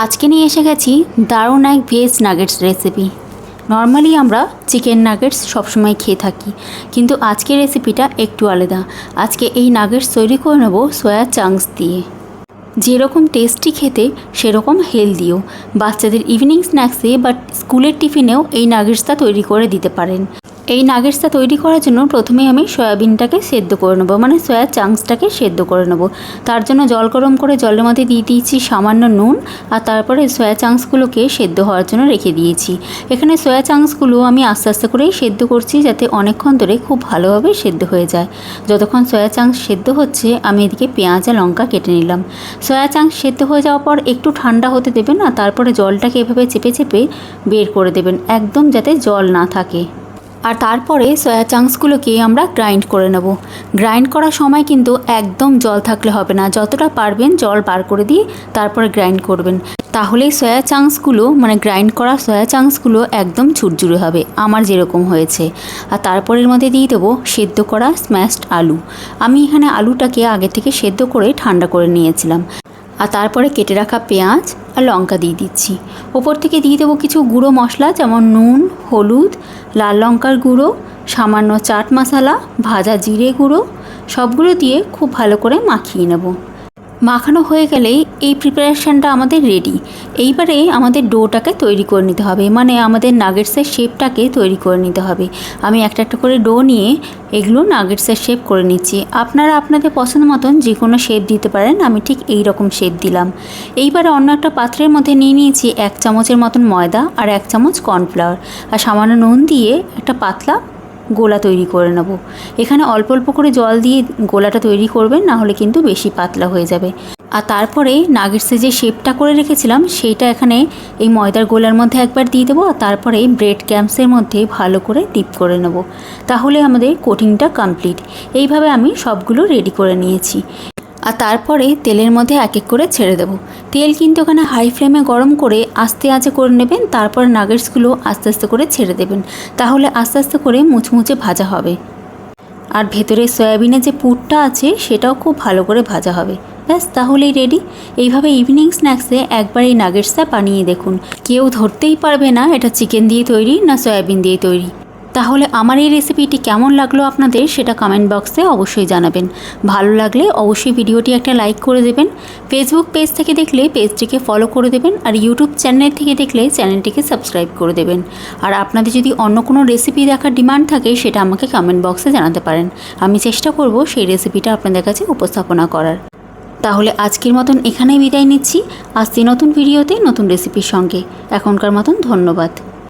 আজকে নিয়ে এসে গেছি দারুণ এক ভেজ নাগেটস রেসিপি। নর্মালি আমরা চিকেন নাগেটস সবসময় খেয়ে থাকি, কিন্তু আজকের রেসিপিটা একটু আলাদা। আজকে এই নাগেটস তৈরি করে নেব সয়া চাংস দিয়ে। যেরকম টেস্টি খেতে সেরকম হেলদিও। বাচ্চাদের ইভিনিং স্ন্যাক্সে বা স্কুলের টিফিনেও এই নাগেটসটা তৈরি করে দিতে পারেন। এই নাগেটসটা তৈরি করার জন্য প্রথমে আমি সয়াবিনটাকে সেদ্ধ করে নেবো, মানে সয়া চাংসটাকে সেদ্ধ করে নেব। তার জন্য জল গরম করে জলের মধ্যে দিয়ে দিয়েছি সামান্য নুন, আর তারপরে সয়া চাংসগুলোকে সেদ্ধ হওয়ার জন্য রেখে দিয়েছি। এখানে সয়া চাংসগুলো আমি আস্তে আস্তে করেই সেদ্ধ করছি, যাতে অনেকক্ষণ ধরে খুব ভালোভাবে সেদ্ধ হয়ে যায়। যতক্ষণ সয়া চাংস সেদ্ধ হচ্ছে আমি এদিকে পেঁয়াজ আর লঙ্কা কেটে নিলাম। সয়া চাংস সেদ্ধ হয়ে যাওয়ার পর একটু ঠান্ডা হতে দেবেন, আর তারপরে জলটাকে এভাবে চেপে চেপে বের করে দেবেন, একদম যাতে জল না থাকে। আর তারপরে সয়া চাংসগুলোকে আমরা গ্রাইন্ড করে নেব। গ্রাইন্ড করার সময় কিন্তু একদম জল থাকলে হবে না, যতটা পারবেন জল বার করে দিয়ে তারপরে গ্রাইন্ড করবেন। তাহলেই সয়া চাংসগুলো, মানে গ্রাইন্ড করা সয়া চাংসগুলো একদম ঝুরঝুরে হবে, আমার যেরকম হয়েছে। আর তারপরের মধ্যে দিয়ে দেবো সেদ্ধ করা স্ম্যাশড আলু। আমি এখানে আলুটাকে আগে থেকে সেদ্ধ করে ঠান্ডা করে নিয়েছিলাম। আর তারপরে কেটে রাখা পেঁয়াজ আর লঙ্কা দিয়ে দিচ্ছি। ওপর থেকে দিয়ে দেবো কিছু গুঁড়ো মশলা, যেমন নুন, হলুদ, লাল লঙ্কার গুঁড়ো, সামান্য চাট মশলা, ভাজা জিরে গুঁড়ো, সবগুলো দিয়ে খুব ভালো করে মাখিয়ে নেব। মাখানো হয়ে গেলেই এই প্রিপারেশানটা আমাদের রেডি। এইবারে আমাদের ডোটাকে তৈরি করে নিতে হবে, মানে আমাদের নাগেটসের শেপটাকে তৈরি করে নিতে হবে। আমি একটা একটা করে ডো নিয়ে এগুলো নাগেটসের শেপ করে নিচ্ছি। আপনারা আপনাদের পছন্দ মতন যে কোনো শেপ দিতে পারেন। আমি ঠিক এই রকম শেপ দিলাম। এইবারে অন্য একটা পাত্রের মধ্যে নিয়ে নিয়েছি 1 চামচের মতন ময়দা আর 1 চামচ কর্নফ্লাওয়ার, আর সামান্য নুন দিয়ে একটা পাতলা গোলা তৈরি করে নেব। এখানে অল্প অল্প করে জল দিয়ে গোলাটা তৈরি করবেন, না হলে কিন্তু বেশি পাতলা হয়ে যাবে। আর তারপরে নাগেটসে যে শেপটা করে রেখেছিলাম সেইটা এখানে এই ময়দার গোলার মধ্যে একবার দিয়ে দেবো, আর তারপরে ব্রেড ক্রাম্বসের মধ্যে ভালো করে ডিপ করে নেব। তাহলে আমাদের কোটিংটা কমপ্লিট। এইভাবে আমি সবগুলো রেডি করে নিয়েছি। আর তারপরে তেলের মধ্যে এক এক করে ছেড়ে দেব। তেল কিন্তু ওখানে হাই ফ্লেমে গরম করে আস্তে আঁচে করে নেবেন। তারপর নাগেটসগুলো আস্তে আস্তে করে ছেড়ে দেবেন, তাহলে আস্তে আস্তে করে মুচমুচে ভাজা হবে। আর ভেতরে সয়াবিনের যে পুরটা আছে সেটাও খুব ভালো করে ভাজা হবে। ব্যাস, তাহলেই রেডি। এইভাবে ইভিনিং স্ন্যাক্সে একবার এই নাগেটসটা বানিয়ে দেখুন। কেউ ধরতেই পারবে না এটা চিকেন দিয়ে তৈরি না সয়াবিন দিয়ে তৈরি। তাহলে আমার এই রেসিপিটি কেমন লাগলো আপনাদের, সেটা কমেন্ট বক্সে অবশ্যই জানাবেন। ভালো লাগলে অবশ্যই ভিডিওটি একটা লাইক করে দেবেন। ফেসবুক পেজ থেকে দেখলে পেজটিকে ফলো করে দেবেন, আর ইউটিউব চ্যানেল থেকে দেখলে চ্যানেলটিকে সাবস্ক্রাইব করে দেবেন। আর আপনাদের যদি অন্য কোনো রেসিপি দেখার ডিমান্ড থাকে সেটা আমাকে কমেন্ট বক্সে জানাতে পারেন। আমি চেষ্টা করব সেই রেসিপিটা আপনাদের কাছে উপস্থাপনা করার। তাহলে আজকের মতন এখানেই বিদায় নিচ্ছি। আসছি নতুন ভিডিওতে নতুন রেসিপির সঙ্গে। এখনকার মতন ধন্যবাদ।